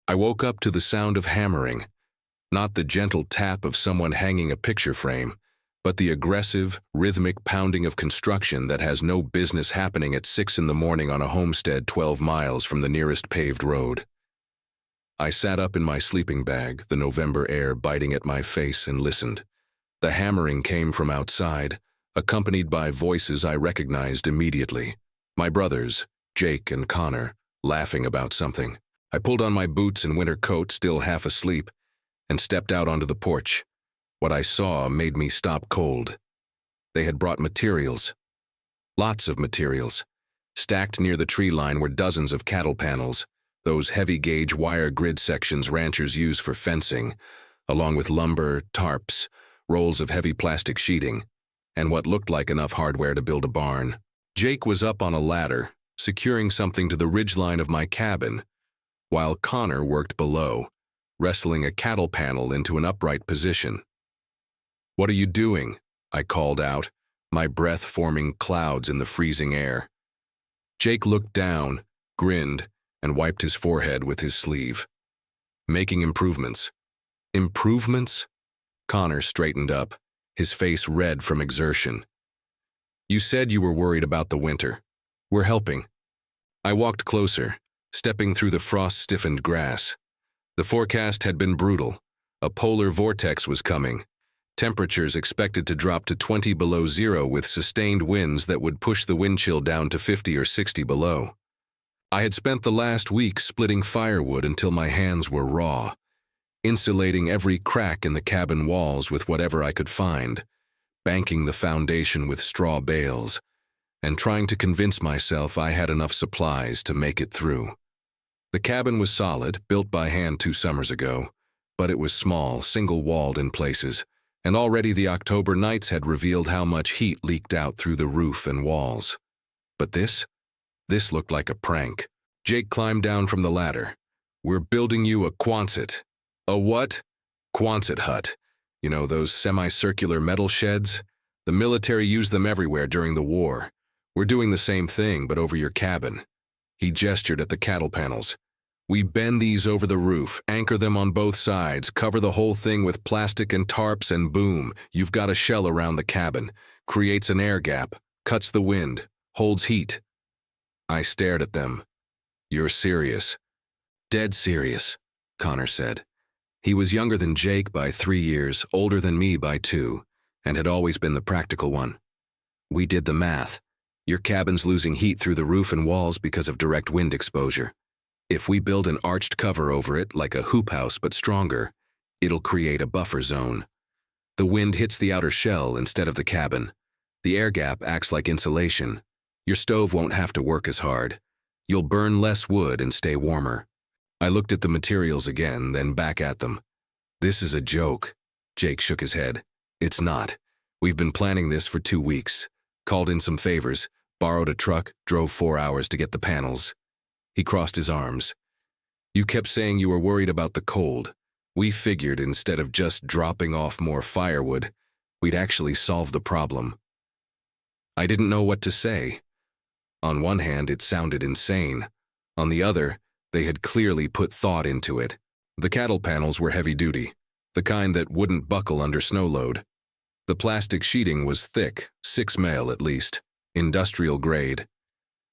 I woke up to the sound of hammering, not the gentle tap of someone hanging a picture frame, but the aggressive, rhythmic pounding of construction that has no business happening at 6 in the morning on a homestead 12 miles from the nearest paved road. I sat up in my sleeping bag, the November air biting at my face, and listened. The hammering came from outside, accompanied by voices I recognized immediately. My brothers, Jake and Connor, laughing about something. I pulled on my boots and winter coat, still half asleep, and stepped out onto the porch. What I saw made me stop cold. They had brought materials. Lots of materials. Stacked near the tree line were dozens of cattle panels, those heavy-gauge wire grid sections ranchers use for fencing, along with lumber, tarps, rolls of heavy plastic sheeting, and what looked like enough hardware to build a barn. Jake was up on a ladder, securing something to the ridgeline of my cabin, while Connor worked below, wrestling a cattle panel into an upright position. "What are you doing?" I called out, my breath forming clouds in the freezing air. Jake looked down, grinned, and wiped his forehead with his sleeve. "Making improvements." "Improvements?" Connor straightened up, his face red from exertion. "You said you were worried about the winter. We're helping." I walked closer, stepping through the frost-stiffened grass. The forecast had been brutal. A polar vortex was coming. Temperatures expected to drop to 20 below zero with sustained winds that would push the wind chill down to 50 or 60 below. I had spent the last week splitting firewood until my hands were raw, insulating every crack in the cabin walls with whatever I could find, banking the foundation with straw bales, and trying to convince myself I had enough supplies to make it through. The cabin was solid, built by hand 2 summers ago, but it was small, single-walled in places, and already the October nights had revealed how much heat leaked out through the roof and walls. But this looked like a prank. Jake climbed down from the ladder. "We're building you a Quonset." "A what?" "Quonset hut. You know, those semicircular metal sheds? The military used them everywhere during the war. We're doing the same thing, but over your cabin." He gestured at the cattle panels. "We bend these over the roof, anchor them on both sides, cover the whole thing with plastic and tarps, and boom, you've got a shell around the cabin. Creates an air gap, cuts the wind, holds heat." I stared at them. "You're serious?" "Dead serious," Connor said. He was younger than Jake by 3 years, older than me by 2, and had always been the practical one. "We did the math. Your cabin's losing heat through the roof and walls because of direct wind exposure. If we build an arched cover over it, like a hoop house but stronger, it'll create a buffer zone. The wind hits the outer shell instead of the cabin. The air gap acts like insulation. Your stove won't have to work as hard. You'll burn less wood and stay warmer." I looked at the materials again, then back at them. "This is a joke." Jake shook his head. "It's not. We've been planning this for 2 weeks. Called in some favors, borrowed a truck, drove 4 hours to get the panels." He crossed his arms. "You kept saying you were worried about the cold. We figured instead of just dropping off more firewood, we'd actually solve the problem." I didn't know what to say. On one hand, it sounded insane. On the other, they had clearly put thought into it. The cattle panels were heavy-duty, the kind that wouldn't buckle under snow load. The plastic sheeting was thick, 6 mail at least, industrial grade.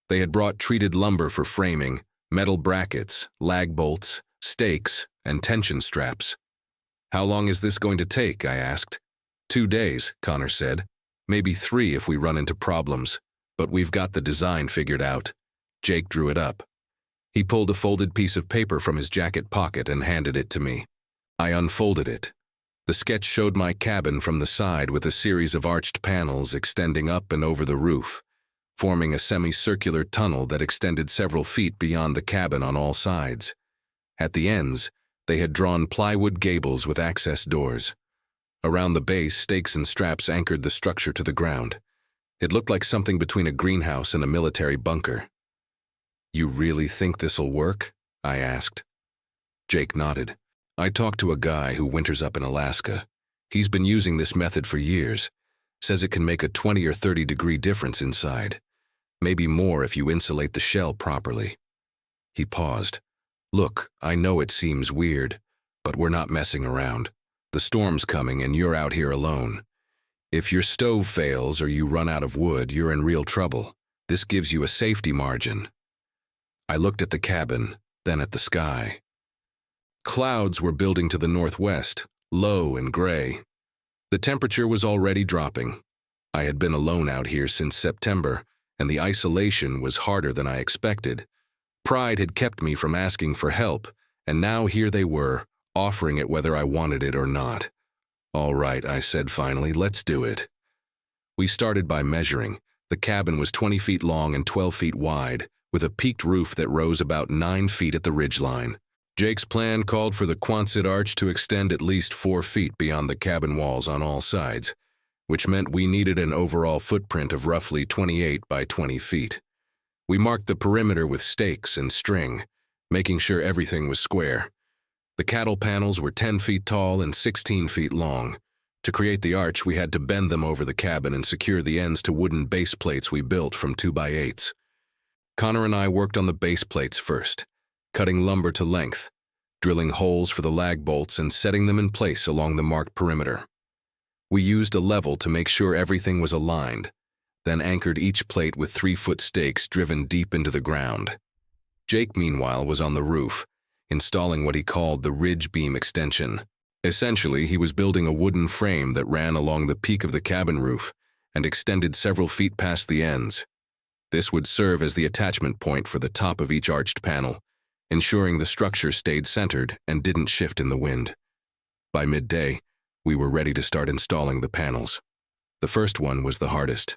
They had brought treated lumber for framing, metal brackets, lag bolts, stakes, and tension straps. "How long is this going to take?" I asked. 2 days, Connor said. "Maybe 3 if we run into problems, but we've got the design figured out." Jake drew it up. He pulled a folded piece of paper from his jacket pocket and handed it to me. I unfolded it. The sketch showed my cabin from the side with a series of arched panels extending up and over the roof, forming a semicircular tunnel that extended several feet beyond the cabin on all sides. At the ends, they had drawn plywood gables with access doors. Around the base, stakes and straps anchored the structure to the ground. It looked like something between a greenhouse and a military bunker. "You really think this'll work?" I asked. Jake nodded. "I talked to a guy who winters up in Alaska. He's been using this method for years. Says it can make a 20 or 30 degree difference inside. Maybe more if you insulate the shell properly." He paused, Look, I know it seems weird, but we're not messing around. The storm's coming and you're out here alone. If your stove fails or you run out of wood, you're in real trouble. This gives you a safety margin." I looked at the cabin, then at the sky. Clouds were building to the northwest, low and gray. The temperature was already dropping. I had been alone out here since September, and the isolation was harder than I expected. Pride had kept me from asking for help, and now here they were, offering it whether I wanted it or not. "All right," I said finally, "let's do it." We started by measuring. The cabin was 20 feet long and 12 feet wide, with a peaked roof that rose about 9 feet at the ridgeline. Jake's plan called for the Quonset arch to extend at least 4 feet beyond the cabin walls on all sides, which meant we needed an overall footprint of roughly 28 by 20 feet. We marked the perimeter with stakes and string, making sure everything was square. The cattle panels were 10 feet tall and 16 feet long. To create the arch, we had to bend them over the cabin and secure the ends to wooden base plates we built from 2x8s. Connor and I worked on the base plates first, cutting lumber to length, drilling holes for the lag bolts and setting them in place along the marked perimeter. We used a level to make sure everything was aligned, then anchored each plate with 3-foot stakes driven deep into the ground. Jake, meanwhile, was on the roof, installing what he called the ridge beam extension. Essentially, he was building a wooden frame that ran along the peak of the cabin roof and extended several feet past the ends. This would serve as the attachment point for the top of each arched panel, ensuring the structure stayed centered and didn't shift in the wind. By midday, we were ready to start installing the panels. The first one was the hardest.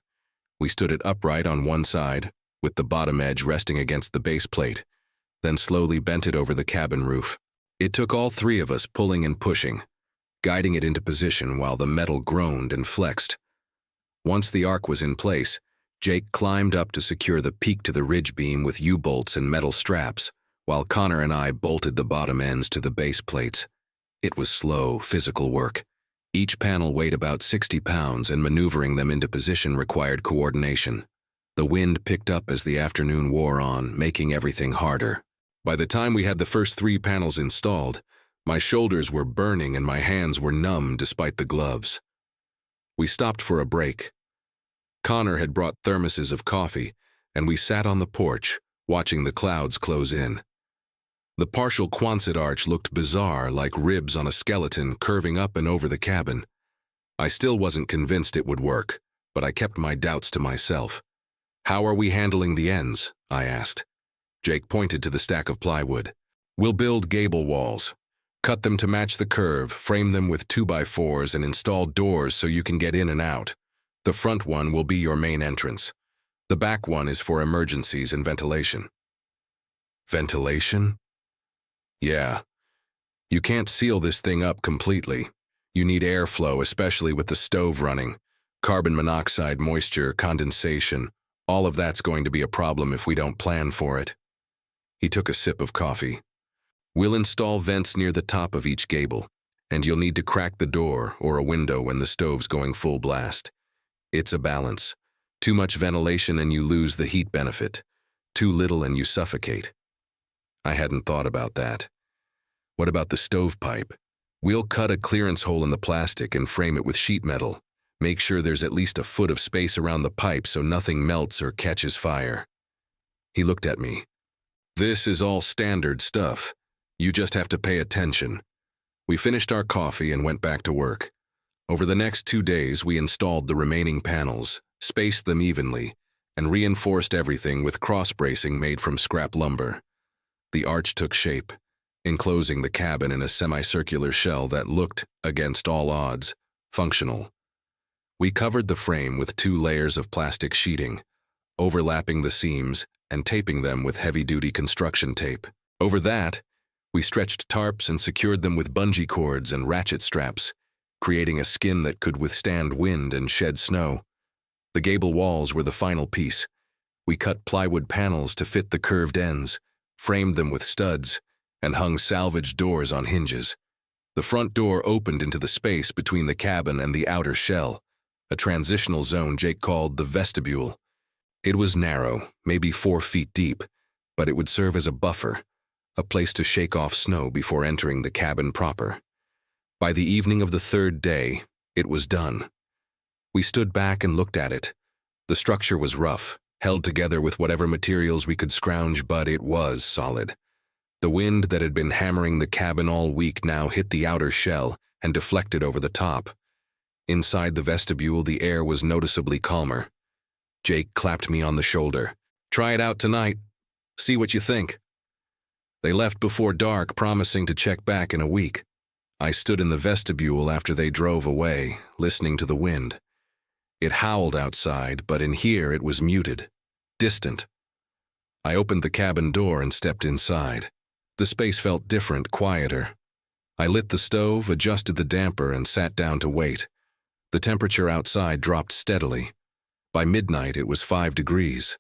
We stood it upright on one side, with the bottom edge resting against the base plate, then slowly bent it over the cabin roof. It took all 3 of us pulling and pushing, guiding it into position while the metal groaned and flexed. Once the arc was in place, Jake climbed up to secure the peak to the ridge beam with U-bolts and metal straps, while Connor and I bolted the bottom ends to the base plates. It was slow, physical work. Each panel weighed about 60 pounds, and maneuvering them into position required coordination. The wind picked up as the afternoon wore on, making everything harder. By the time we had the first 3 panels installed, my shoulders were burning and my hands were numb despite the gloves. We stopped for a break. Connor had brought thermoses of coffee, and we sat on the porch, watching the clouds close in. The partial Quonset arch looked bizarre, like ribs on a skeleton curving up and over the cabin. I still wasn't convinced it would work, but I kept my doubts to myself. "How are we handling the ends?" I asked. Jake pointed to the stack of plywood. "We'll build gable walls. Cut them to match the curve, frame them with 2x4s, and install doors so you can get in and out. The front one will be your main entrance. The back one is for emergencies and ventilation." Ventilation? Yeah. You can't seal this thing up completely. You need airflow, especially with the stove running. Carbon monoxide, moisture, condensation. All of that's going to be a problem if we don't plan for it. He took a sip of coffee. "We'll install vents near the top of each gable, and you'll need to crack the door or a window when the stove's going full blast. It's a balance. Too much ventilation and you lose the heat benefit. Too little and you suffocate." I hadn't thought about that. "What about the stovepipe?" "We'll cut a clearance hole in the plastic and frame it with sheet metal. Make sure there's at least a foot of space around the pipe so nothing melts or catches fire." He looked at me. "This is all standard stuff. You just have to pay attention." We finished our coffee and went back to work. Over the next 2 days, we installed the remaining panels, spaced them evenly, and reinforced everything with cross-bracing made from scrap lumber. The arch took shape, enclosing the cabin in a semicircular shell that looked, against all odds, functional. We covered the frame with 2 layers of plastic sheeting, overlapping the seams and taping them with heavy-duty construction tape. Over that, we stretched tarps and secured them with bungee cords and ratchet straps, creating a skin that could withstand wind and shed snow. The gable walls were the final piece. We cut plywood panels to fit the curved ends, framed them with studs, and hung salvage doors on hinges. The front door opened into the space between the cabin and the outer shell, a transitional zone Jake called the vestibule. It was narrow, maybe 4 feet deep, but it would serve as a buffer, a place to shake off snow before entering the cabin proper. By the evening of the third day, it was done. We stood back and looked at it. The structure was rough, held together with whatever materials we could scrounge, but it was solid. The wind that had been hammering the cabin all week now hit the outer shell and deflected over the top. Inside the vestibule, the air was noticeably calmer. Jake clapped me on the shoulder. "Try it out tonight. See what you think." They left before dark, promising to check back in a week. I stood in the vestibule after they drove away, listening to the wind. It howled outside, but in here it was muted, distant. I opened the cabin door and stepped inside. The space felt different, quieter. I lit the stove, adjusted the damper, and sat down to wait. The temperature outside dropped steadily. By midnight, it was 5 degrees.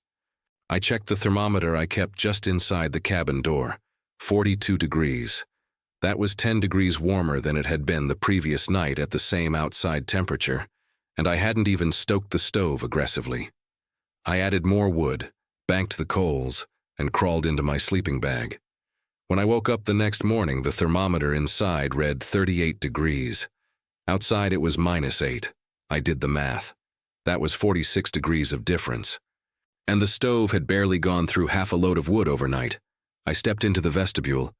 I checked the thermometer I kept just inside the cabin door. 42 degrees. That was 10 degrees warmer than it had been the previous night at the same outside temperature, and I hadn't even stoked the stove aggressively. I added more wood, banked the coals, and crawled into my sleeping bag. When I woke up the next morning, the thermometer inside read 38 degrees. Outside, it was -8. I did the math. That was 46 degrees of difference. And the stove had barely gone through half a load of wood overnight. I stepped into the vestibule.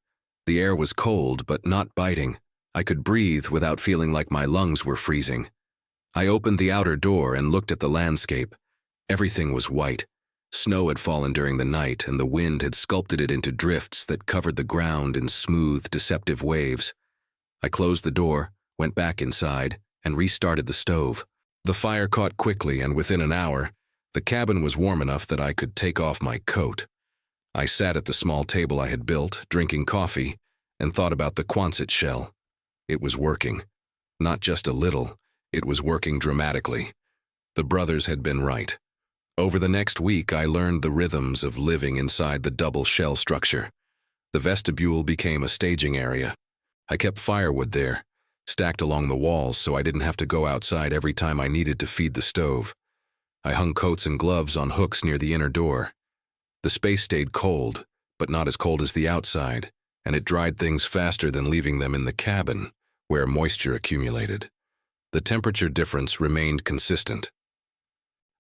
The air was cold, but not biting. I could breathe without feeling like my lungs were freezing. I opened the outer door and looked at the landscape. Everything was white. Snow had fallen during the night, and the wind had sculpted it into drifts that covered the ground in smooth, deceptive waves. I closed the door, went back inside, and restarted the stove. The fire caught quickly, and within an hour, the cabin was warm enough that I could take off my coat. I sat at the small table I had built, drinking coffee, and thought about the Quonset shell. It was working. Not just a little, it was working dramatically. The brothers had been right. Over the next week, I learned the rhythms of living inside the double shell structure. The vestibule became a staging area. I kept firewood there, stacked along the walls so I didn't have to go outside every time I needed to feed the stove. I hung coats and gloves on hooks near the inner door. The space stayed cold, but not as cold as the outside, and it dried things faster than leaving them in the cabin, where moisture accumulated. The temperature difference remained consistent.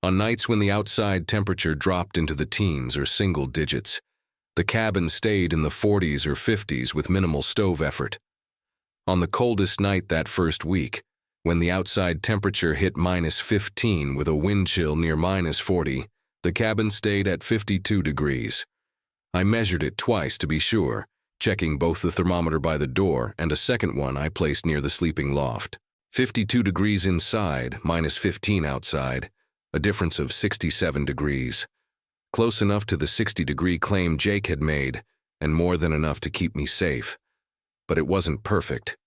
On nights when the outside temperature dropped into the teens or single digits, the cabin stayed in the 40s or 50s with minimal stove effort. On the coldest night that first week, when the outside temperature hit -15 with a wind chill near -40, the cabin stayed at 52 degrees. I measured it twice to be sure, checking both the thermometer by the door and a second one I placed near the sleeping loft. 52 degrees inside, -15 outside, a difference of 67 degrees. Close enough to the 60-degree claim Jake had made, and more than enough to keep me safe. But it wasn't perfect.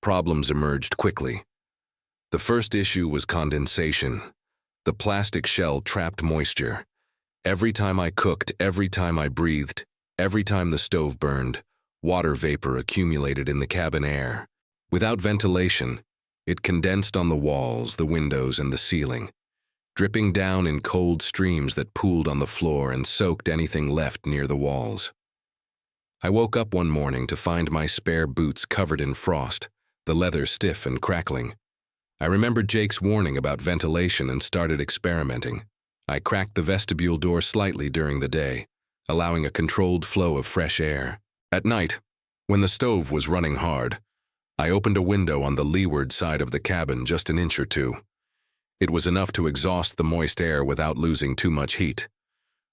Problems emerged quickly. The first issue was condensation. The plastic shell trapped moisture. Every time I cooked, every time I breathed, every time the stove burned, water vapor accumulated in the cabin air. Without ventilation, it condensed on the walls, the windows, and the ceiling, dripping down in cold streams that pooled on the floor and soaked anything left near the walls. I woke up one morning to find my spare boots covered in frost, the leather stiff and crackling. I remembered Jake's warning about ventilation and started experimenting. I cracked the vestibule door slightly during the day, allowing a controlled flow of fresh air. At night, when the stove was running hard, I opened a window on the leeward side of the cabin just an inch or two. It was enough to exhaust the moist air without losing too much heat.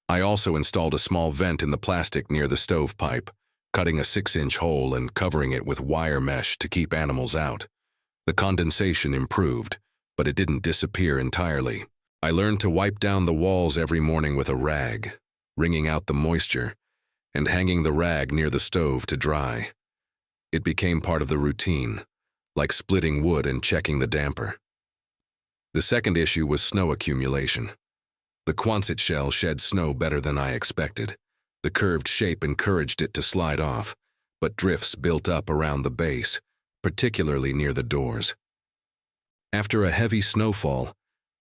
I also installed a small vent in the plastic near the stovepipe, cutting a 6-inch hole and covering it with wire mesh to keep animals out. The condensation improved, but it didn't disappear entirely. I learned to wipe down the walls every morning with a rag, wringing out the moisture, and hanging the rag near the stove to dry. It became part of the routine, like splitting wood and checking the damper. The second issue was snow accumulation. The Quonset shell shed snow better than I expected. The curved shape encouraged it to slide off, but drifts built up around the base, particularly near the doors. After a heavy snowfall,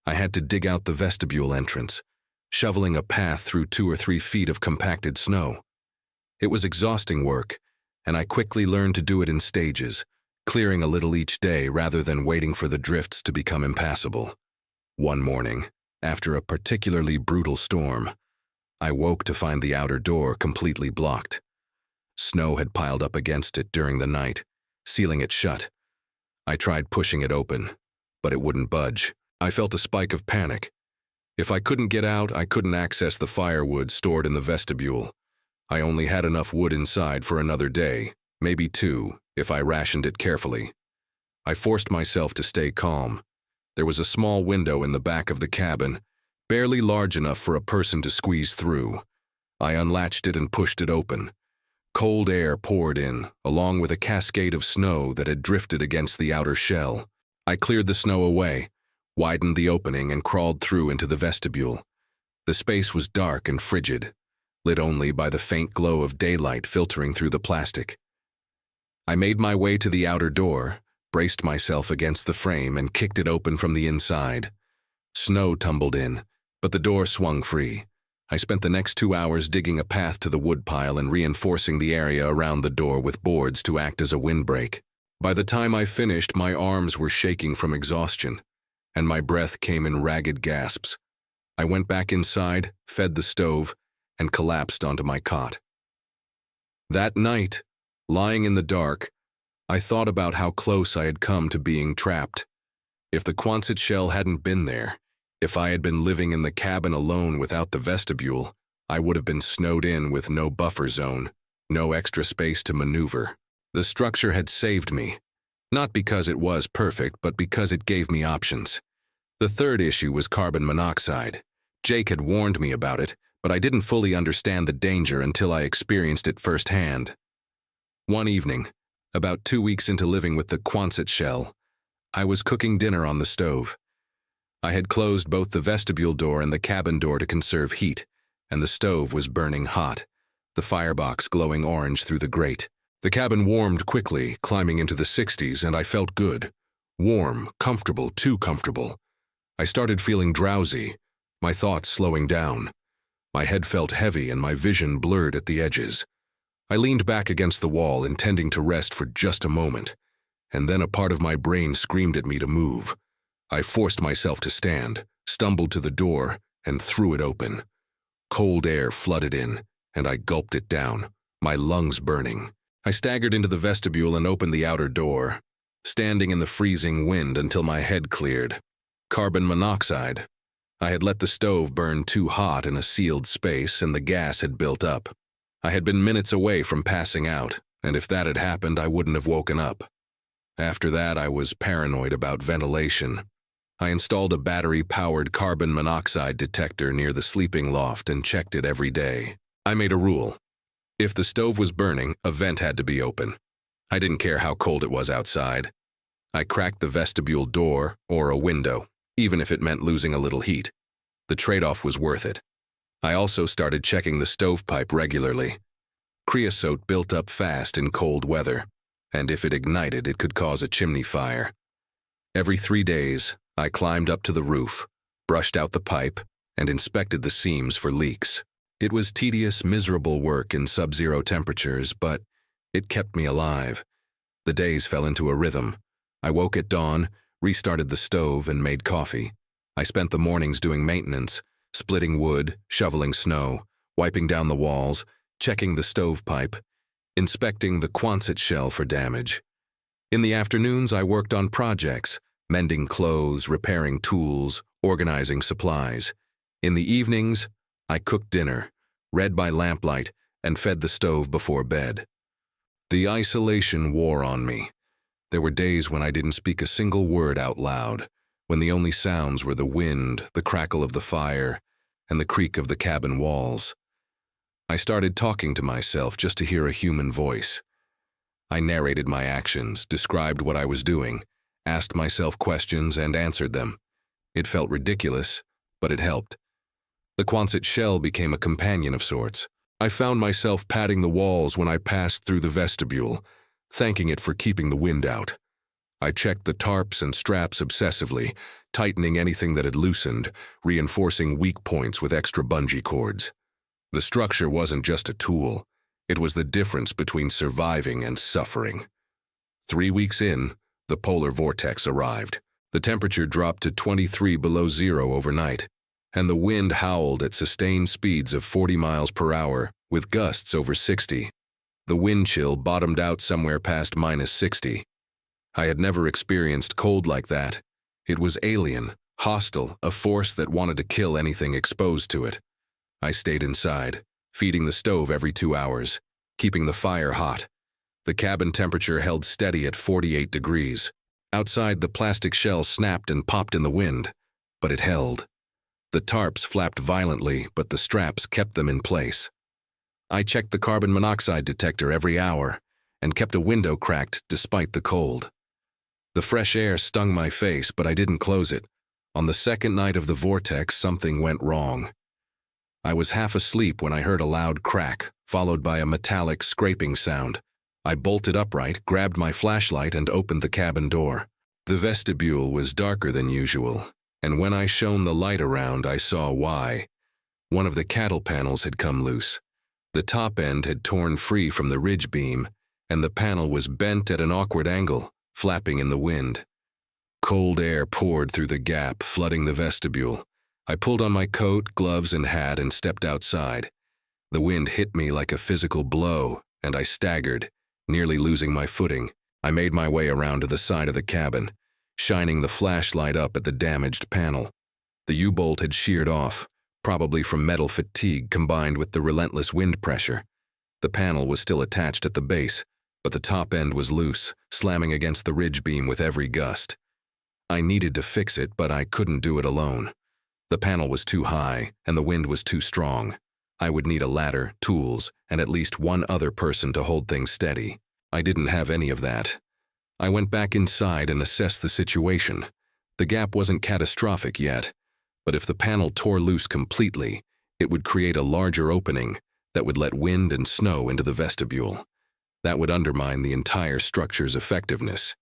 I had to dig out the vestibule entrance, shoveling a path through 2 or 3 feet of compacted snow. It was exhausting work, and I quickly learned to do it in stages, clearing a little each day rather than waiting for the drifts to become impassable. One morning, after a particularly brutal storm, I woke to find the outer door completely blocked. Snow had piled up against it during the night, sealing it shut. I tried pushing it open, but it wouldn't budge. I felt a spike of panic. If I couldn't get out, I couldn't access the firewood stored in the vestibule. I only had enough wood inside for another day, maybe 2, if I rationed it carefully. I forced myself to stay calm. There was a small window in the back of the cabin, barely large enough for a person to squeeze through. I unlatched it and pushed it open. Cold air poured in, along with a cascade of snow that had drifted against the outer shell. I cleared the snow away, widened the opening, and crawled through into the vestibule. The space was dark and frigid, lit only by the faint glow of daylight filtering through the plastic. I made my way to the outer door, braced myself against the frame, and kicked it open from the inside. Snow tumbled in, but the door swung free. I spent the next 2 hours digging a path to the woodpile and reinforcing the area around the door with boards to act as a windbreak. By the time I finished, my arms were shaking from exhaustion, and my breath came in ragged gasps. I went back inside, fed the stove, and collapsed onto my cot. That night, lying in the dark, I thought about how close I had come to being trapped. If the Quonset shell hadn't been there, if I had been living in the cabin alone without the vestibule, I would have been snowed in with no buffer zone, no extra space to maneuver. The structure had saved me, not because it was perfect, but because it gave me options. The third issue was carbon monoxide. Jake had warned me about it, but I didn't fully understand the danger until I experienced it firsthand. One evening, about 2 weeks into living with the Quonset shell, I was cooking dinner on the stove. I had closed both the vestibule door and the cabin door to conserve heat, and the stove was burning hot, the firebox glowing orange through the grate. The cabin warmed quickly, climbing into the 60s, and I felt good. Warm, comfortable, too comfortable. I started feeling drowsy, my thoughts slowing down. My head felt heavy and my vision blurred at the edges. I leaned back against the wall, intending to rest for just a moment, and then a part of my brain screamed at me to move. I forced myself to stand, stumbled to the door, and threw it open. Cold air flooded in, and I gulped it down, my lungs burning. I staggered into the vestibule and opened the outer door, standing in the freezing wind until my head cleared. Carbon monoxide. I had let the stove burn too hot in a sealed space, and the gas had built up. I had been minutes away from passing out, and if that had happened, I wouldn't have woken up. After that, I was paranoid about ventilation. I installed a battery-powered carbon monoxide detector near the sleeping loft and checked it every day. I made a rule. If the stove was burning, a vent had to be open. I didn't care how cold it was outside. I cracked the vestibule door or a window, even if it meant losing a little heat. The trade-off was worth it. I also started checking the stovepipe regularly. Creosote built up fast in cold weather, and if it ignited, it could cause a chimney fire. Every 3 days, I climbed up to the roof, brushed out the pipe, and inspected the seams for leaks. It was tedious, miserable work in sub-zero temperatures, but it kept me alive. The days fell into a rhythm. I woke at dawn, restarted the stove, and made coffee. I spent the mornings doing maintenance, splitting wood, shoveling snow, wiping down the walls, checking the stovepipe, inspecting the Quonset shell for damage. In the afternoons, I worked on projects, mending clothes, repairing tools, organizing supplies. In the evenings, I cooked dinner, read by lamplight, and fed the stove before bed. The isolation wore on me. There were days when I didn't speak a single word out loud, when the only sounds were the wind, the crackle of the fire, and the creak of the cabin walls. I started talking to myself just to hear a human voice. I narrated my actions, described what I was doing, asked myself questions, and answered them. It felt ridiculous, but it helped. The Quonset shell became a companion of sorts. I found myself patting the walls when I passed through the vestibule, thanking it for keeping the wind out. I checked the tarps and straps obsessively, tightening anything that had loosened, reinforcing weak points with extra bungee cords. The structure wasn't just a tool. It was the difference between surviving and suffering. 3 weeks in, the polar vortex arrived. The temperature dropped to 23 below zero overnight, and the wind howled at sustained speeds of 40 miles per hour, with gusts over 60. The wind chill bottomed out somewhere past -60. I had never experienced cold like that. It was alien, hostile, a force that wanted to kill anything exposed to it. I stayed inside, feeding the stove every 2 hours, keeping the fire hot. The cabin temperature held steady at 48 degrees. Outside, the plastic shell snapped and popped in the wind, but it held. The tarps flapped violently, but the straps kept them in place. I checked the carbon monoxide detector every hour and kept a window cracked despite the cold. The fresh air stung my face, but I didn't close it. On the second night of the vortex, something went wrong. I was half asleep when I heard a loud crack, followed by a metallic scraping sound. I bolted upright, grabbed my flashlight, and opened the cabin door. The vestibule was darker than usual, and when I shone the light around, I saw why. One of the cattle panels had come loose. The top end had torn free from the ridge beam, and the panel was bent at an awkward angle, flapping in the wind. Cold air poured through the gap, flooding the vestibule. I pulled on my coat, gloves, and hat and stepped outside. The wind hit me like a physical blow, and I staggered, nearly losing my footing. I made my way around to the side of the cabin, shining the flashlight up at the damaged panel. The U-bolt had sheared off, probably from metal fatigue combined with the relentless wind pressure. The panel was still attached at the base, but the top end was loose, slamming against the ridge beam with every gust. I needed to fix it, but I couldn't do it alone. The panel was too high, and the wind was too strong. I would need a ladder, tools, and at least one other person to hold things steady. I didn't have any of that. I went back inside and assessed the situation. The gap wasn't catastrophic yet, but if the panel tore loose completely, it would create a larger opening that would let wind and snow into the vestibule. That would undermine the entire structure's effectiveness.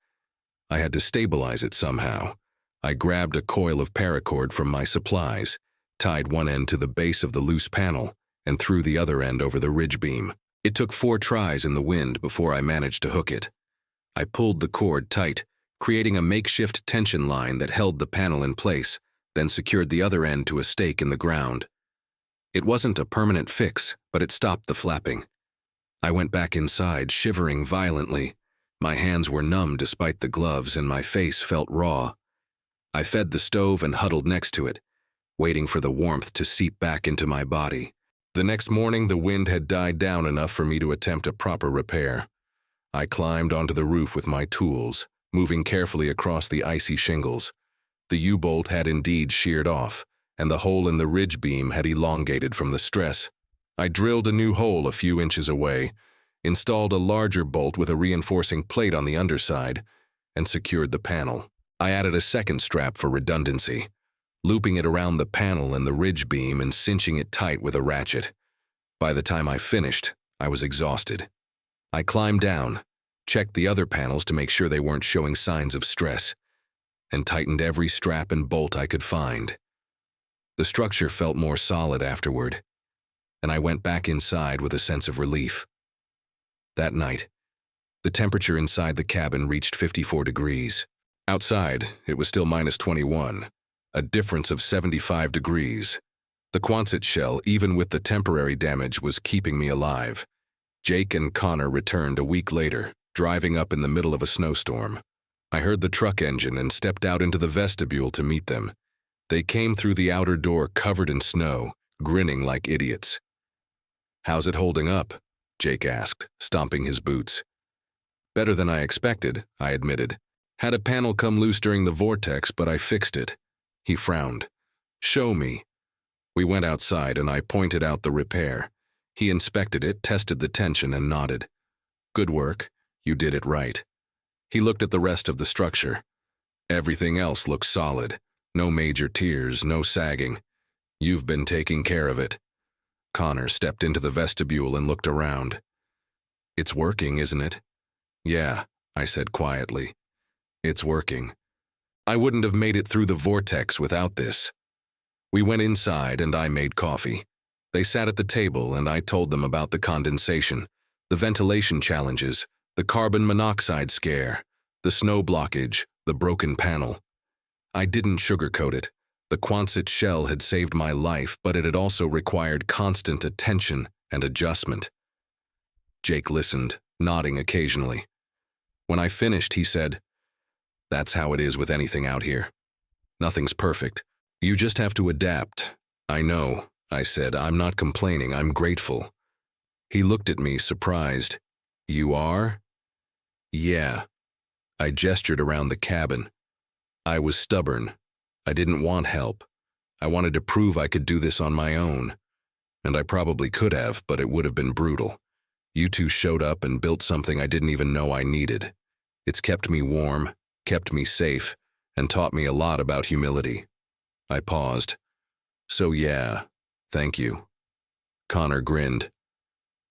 I had to stabilize it somehow. I grabbed a coil of paracord from my supplies, tied one end to the base of the loose panel, and threw the other end over the ridge beam. It took 4 tries in the wind before I managed to hook it. I pulled the cord tight, creating a makeshift tension line that held the panel in place, then secured the other end to a stake in the ground. It wasn't a permanent fix, but it stopped the flapping. I went back inside, shivering violently. My hands were numb despite the gloves, and my face felt raw. I fed the stove and huddled next to it, waiting for the warmth to seep back into my body. The next morning, the wind had died down enough for me to attempt a proper repair. I climbed onto the roof with my tools, moving carefully across the icy shingles. The U-bolt had indeed sheared off, and the hole in the ridge beam had elongated from the stress. I drilled a new hole a few inches away, installed a larger bolt with a reinforcing plate on the underside, and secured the panel. I added a second strap for redundancy, looping it around the panel and the ridge beam and cinching it tight with a ratchet. By the time I finished, I was exhausted. I climbed down, checked the other panels to make sure they weren't showing signs of stress, and tightened every strap and bolt I could find. The structure felt more solid afterward, and I went back inside with a sense of relief. That night, the temperature inside the cabin reached 54 degrees. Outside, it was still -21. A difference of 75 degrees. The Quonset shell, even with the temporary damage, was keeping me alive. Jake and Connor returned a week later, driving up in the middle of a snowstorm. I heard the truck engine and stepped out into the vestibule to meet them. They came through the outer door covered in snow, grinning like idiots. "How's it holding up?" Jake asked, stomping his boots. "Better than I expected," I admitted. "Had a panel come loose during the vortex, but I fixed it." He frowned. "Show me." We went outside and I pointed out the repair. He inspected it, tested the tension, and nodded. "Good work. You did it right." He looked at the rest of the structure. "Everything else looks solid. No major tears, no sagging. You've been taking care of it." Connor stepped into the vestibule and looked around. "It's working, isn't it?" "Yeah," I said quietly. "It's working. I wouldn't have made it through the vortex without this." We went inside and I made coffee. They sat at the table and I told them about the condensation, The ventilation challenges, the carbon monoxide scare, the snow blockage, the broken panel. I didn't sugarcoat it. The Quonset shell had saved my life, but it had also required constant attention and adjustment. Jake listened, nodding occasionally. When I finished, he said, "That's how it is with anything out here. Nothing's perfect. You just have to adapt." "I know," I said. "I'm not complaining, I'm grateful." He looked at me, surprised. "You are?" "Yeah." I gestured around the cabin. I was stubborn. I didn't want help. I wanted to prove I could do this on my own. And I probably could have, but it would have been brutal. You two showed up and built something I didn't even know I needed. It's kept me warm, kept me safe, and taught me a lot about humility. I paused. "So yeah, thank you." Connor grinned.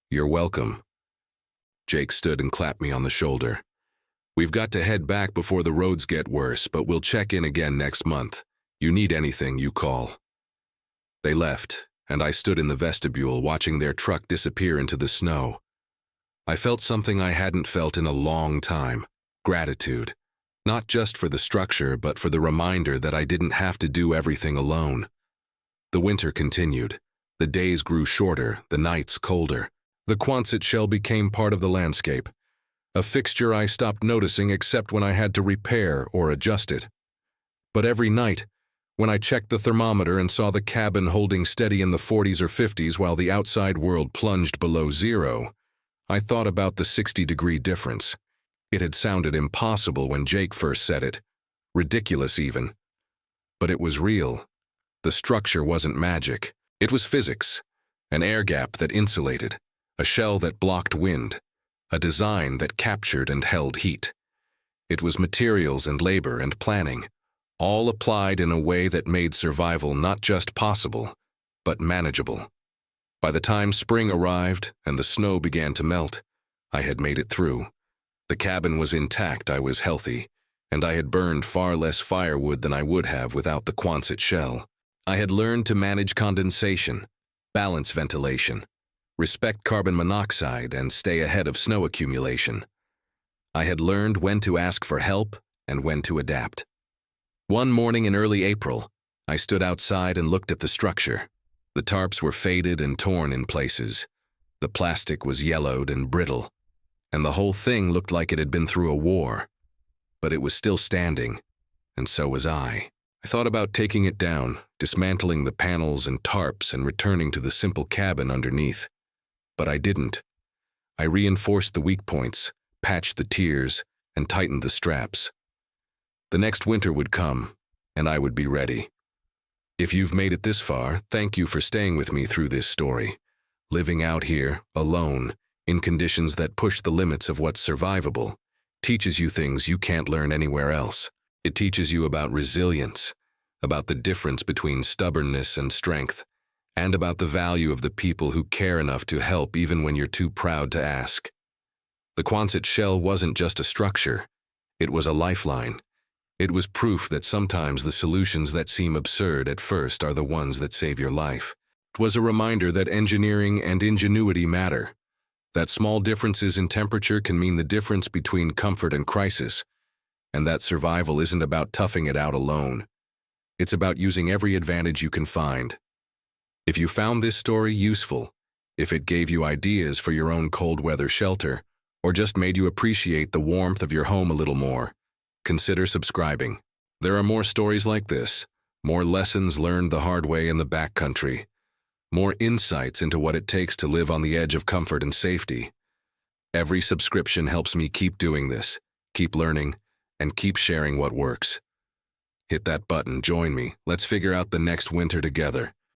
"You're welcome." Jake stood and clapped me on the shoulder. "We've got to head back before the roads get worse, but we'll check in again next month. You need anything, you call." They left, and I stood in the vestibule watching their truck disappear into the snow. I felt something I hadn't felt in a long time: gratitude. Not just for the structure, but for the reminder that I didn't have to do everything alone. The winter continued. The days grew shorter, the nights colder. The Quonset shell became part of the landscape, a fixture I stopped noticing except when I had to repair or adjust it. But every night, when I checked the thermometer and saw the cabin holding steady in the 40s or 50s while the outside world plunged below zero, I thought about the 60-degree difference. It had sounded impossible when Jake first said it, ridiculous even. But it was real. The structure wasn't magic. It was physics, an air gap that insulated, a shell that blocked wind, a design that captured and held heat. It was materials and labor and planning, all applied in a way that made survival not just possible, but manageable. By the time spring arrived and the snow began to melt, I had made it through. The cabin was intact, I was healthy, and I had burned far less firewood than I would have without the Quonset shell. I had learned to manage condensation, balance ventilation, respect carbon monoxide, and stay ahead of snow accumulation. I had learned when to ask for help and when to adapt. One morning in early April, I stood outside and looked at the structure. The tarps were faded and torn in places. The plastic was yellowed and brittle, and the whole thing looked like it had been through a war. But it was still standing, and so was I. I thought about taking it down, dismantling the panels and tarps and returning to the simple cabin underneath. But I didn't. I reinforced the weak points, patched the tiers, and tightened the straps. The next winter would come, and I would be ready. If you've made it this far, thank you for staying with me through this story. Living out here, alone, in conditions that push the limits of what's survivable, teaches you things you can't learn anywhere else. It teaches you about resilience, about the difference between stubbornness and strength, and about the value of the people who care enough to help even when you're too proud to ask. The Quonset shell wasn't just a structure, it was a lifeline. It was proof that sometimes the solutions that seem absurd at first are the ones that save your life. It was a reminder that engineering and ingenuity matter, that small differences in temperature can mean the difference between comfort and crisis, and that survival isn't about toughing it out alone. It's about using every advantage you can find. If you found this story useful, if it gave you ideas for your own cold weather shelter, or just made you appreciate the warmth of your home a little more, consider subscribing. There are more stories like this, more lessons learned the hard way in the backcountry, more insights into what it takes to live on the edge of comfort and safety. Every subscription helps me keep doing this, keep learning, and keep sharing what works. Hit that button, join me, let's figure out the next winter together.